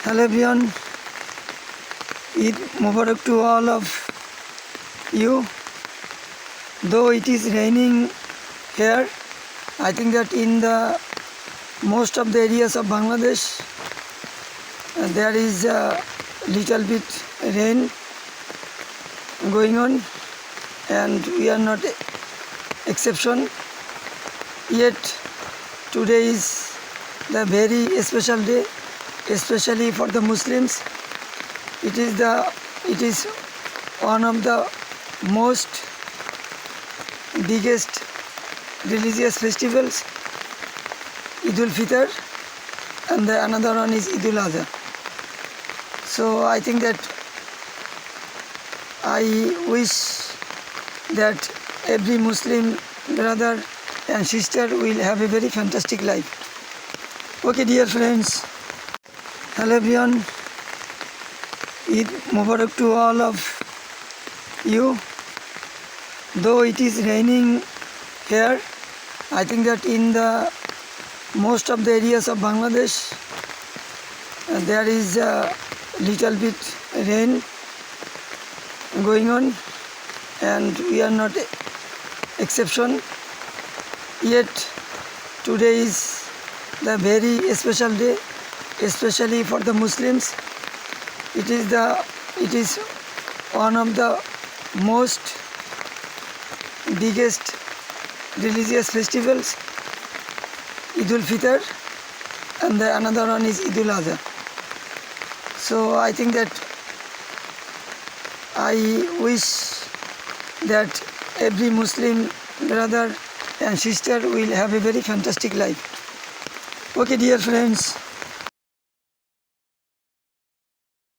Hello everyone, Eid Mubarak to all of you. Though it is raining here, I think that in the most of the areas of Bangladesh there is a little bit rain going on, and we are not exception. Yet today is the very special day, especially for the Muslims. It is one of the most biggest religious festivals, Eid ul-Fitr, and the another one is Eid ul-Adha. So I think that I wish that every Muslim brother and sister will have a very fantastic life. Okay, dear friends, hello everyone, Eid Mubarak to all of you. Though it is raining here, I think that in the most of the areas of Bangladesh there is a little bit rain going on, and we are not exception. Yet today is the very special day, especially for the Muslims. It is one of the most biggest religious festivals, Eid ul-Fitr, and the another one is Eid ul-Adha. So I think that I wish that every Muslim brother and sister will have a very fantastic life. Okay, dear friends.